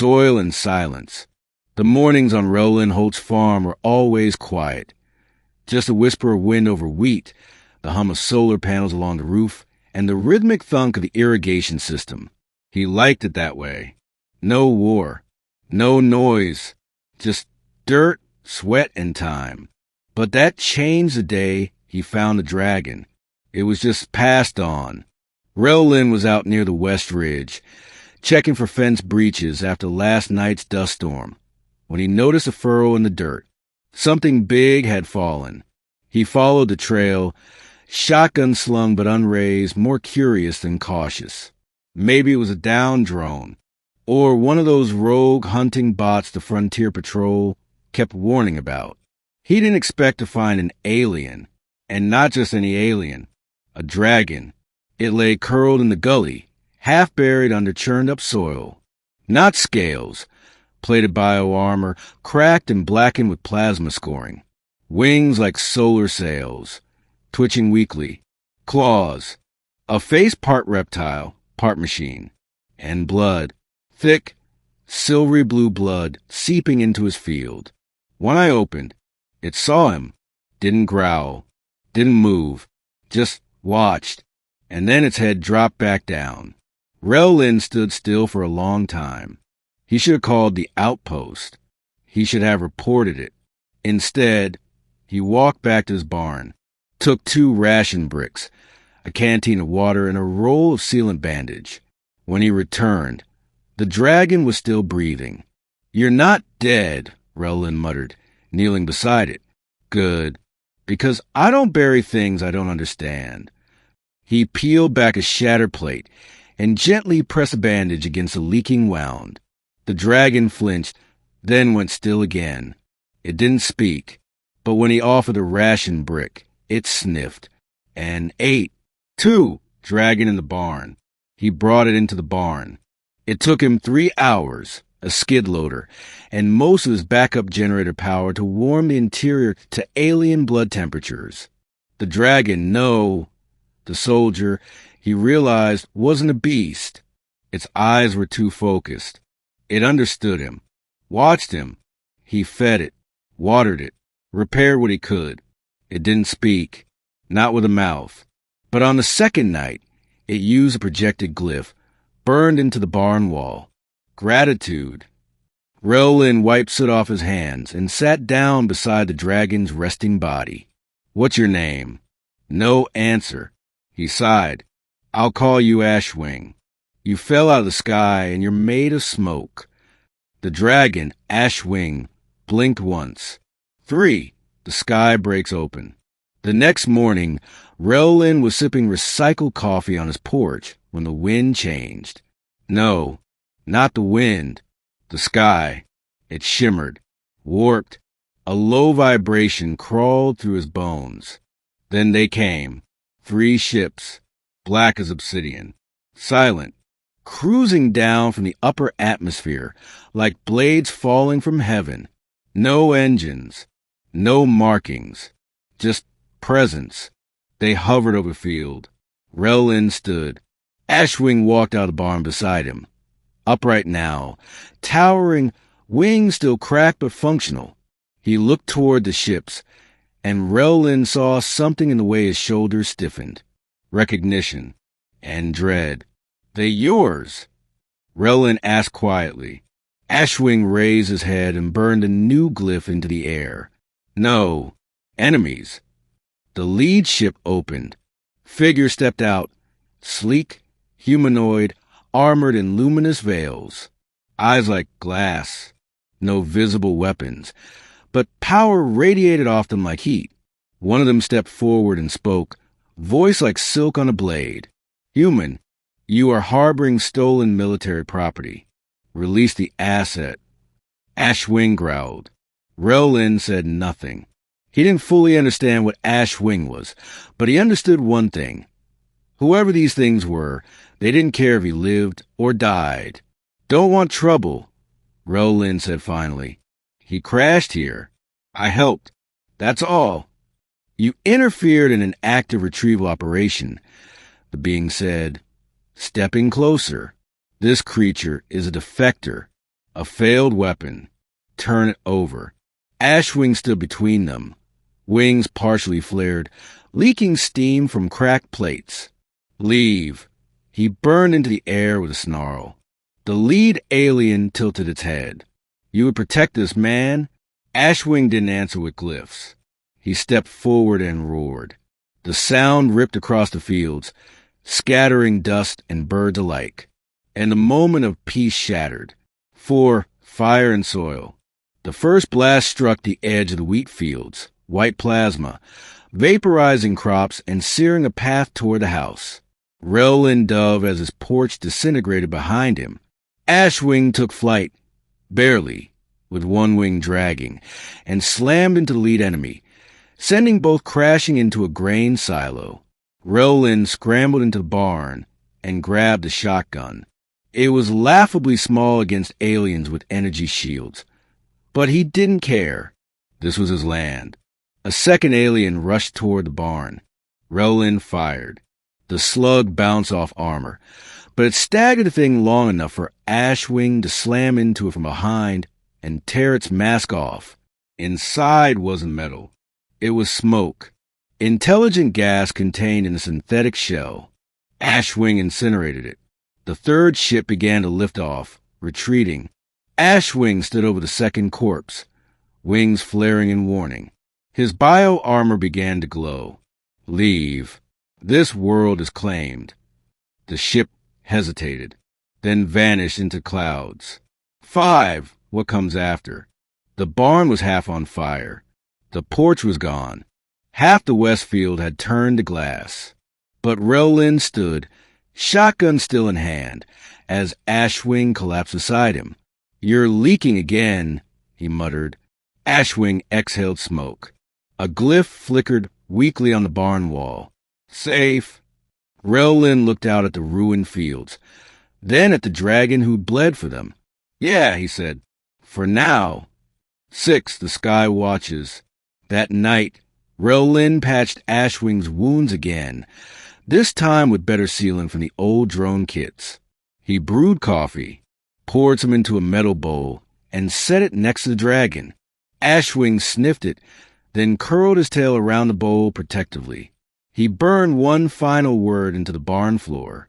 soil and silence. The mornings on Rellin Holt's farm were always quiet. Just a whisper of wind over wheat, the hum of solar panels along the roof, and the rhythmic thunk of the irrigation system. He liked it that way. No war. No noise. Just dirt, sweat, and time. But that changed the day he found the dragon. It was just passed on. Rellin was out near the West Ridge, checking for fence breaches after last night's dust storm, when he noticed a furrow in the dirt. Something big had fallen. He followed the trail, shotgun slung but unraised, more curious than cautious. Maybe it was a down drone, or one of those rogue hunting bots the Frontier Patrol kept warning about. He didn't expect to find an alien, and not just any alien, a dragon. It lay curled in the gully, half buried under churned-up soil. Not scales, plated bio-armor, cracked and blackened with plasma scoring. Wings like solar sails, twitching weakly. Claws. A face part reptile, part machine. And blood. Thick, silvery blue blood seeping into his field. One eye opened. It saw him. Didn't growl. Didn't move. Just watched. And then its head dropped back down. Rellin stood still for a long time. He should have called the outpost. He should have reported it. Instead, he walked back to his barn, took 2 ration bricks, a canteen of water, and a roll of sealant bandage. When he returned, the dragon was still breathing. "You're not dead," Rellin muttered, kneeling beside it. "Good, because I don't bury things I don't understand." He peeled back a shatter plate and gently pressed a bandage against a leaking wound. The dragon flinched, then went still again. It didn't speak, but when he offered a ration brick, it sniffed and ate. 2, dragon in the barn. He brought it into the barn. It took him 3 hours, a skid loader, and most of his backup generator power to warm the interior to alien blood temperatures. The dragon, the soldier, he realized, wasn't a beast. Its eyes were too focused. It understood him, watched him. He fed it, watered it, repaired what he could. It didn't speak, not with a mouth. But on the second night, it used a projected glyph, burned into the barn wall. Gratitude. Rellin wiped soot off his hands and sat down beside the dragon's resting body. "What's your name?" No answer. He sighed. "I'll call you Ashwing. You fell out of the sky and you're made of smoke." The dragon, Ashwing, blinked once. 3. The sky breaks open. The next morning, Rellin was sipping recycled coffee on his porch when the wind changed. No, not the wind. The sky. It shimmered, warped. A low vibration crawled through his bones. Then they came. 3 ships, black as obsidian, silent, cruising down from the upper atmosphere like blades falling from heaven. No engines, no markings, just presence. They hovered over the field. Rellin stood. Ashwing walked out of the barn beside him. Upright now, towering, wings still cracked but functional. He looked toward the ships, and Rellin saw something in the way his shoulders stiffened. Recognition and dread. "They yours?" Rellin asked quietly. Ashwing raised his head and burned a new glyph into the air. "No, enemies." The lead ship opened. Figure stepped out, sleek, humanoid, armored in luminous veils. Eyes like glass. No visible weapons, but power radiated off them like heat. One of them stepped forward and spoke, voice like silk on a blade. "Human, you are harboring stolen military property. Release the asset." Ashwing growled. Rellin said nothing. He didn't fully understand what Ashwing was, but he understood one thing. Whoever these things were, they didn't care if he lived or died. "Don't want trouble," Rellin said finally. "He crashed here. I helped. That's all." "You interfered in an active retrieval operation," the being said, stepping closer. "This creature is a defector. A failed weapon. Turn it over. Ashwing stood between them, wings partially flared, leaking steam from cracked plates. Leave. He burned into the air with a snarl. The lead alien tilted its head. You would protect this man? Ashwing didn't answer with glyphs. He stepped forward and roared. The sound ripped across the fields, scattering dust and birds alike. And the moment of peace shattered. For fire and soil. The first blast struck the edge of the wheat fields, white plasma, vaporizing crops and searing a path toward the house. Rellin dove as his porch disintegrated behind him. Ashwing took flight, barely, with one wing dragging, and slammed into the lead enemy, sending both crashing into a grain silo. Rellin scrambled into the barn and grabbed a shotgun. It was laughably small against aliens with energy shields. But he didn't care. This was his land. A second alien rushed toward the barn. Rellin fired. The slug bounced off armor, but it staggered the thing long enough for Ashwing to slam into it from behind and tear its mask off. Inside wasn't metal. It was smoke. Intelligent gas contained in a synthetic shell. Ashwing incinerated it. The third ship began to lift off, retreating. Ashwing stood over the second corpse, wings flaring in warning. His bio-armor began to glow. Leave. This world is claimed. The ship hesitated, then vanished into clouds. 5. What comes after? The barn was half on fire. The porch was gone. Half the west field had turned to glass. But Rellin stood, shotgun still in hand, as Ashwing collapsed beside him. You're leaking again, he muttered. Ashwing exhaled smoke. A glyph flickered weakly on the barn wall. Safe. Rellin looked out at the ruined fields, then at the dragon who bled for them. Yeah, he said. For now. 6. The sky watches. That night, Rellin patched Ashwing's wounds again, this time with better sealing from the old drone kits. He brewed coffee, poured some into a metal bowl, and set it next to the dragon. Ashwing sniffed it, then curled his tail around the bowl protectively. He burned one final word into the barn floor.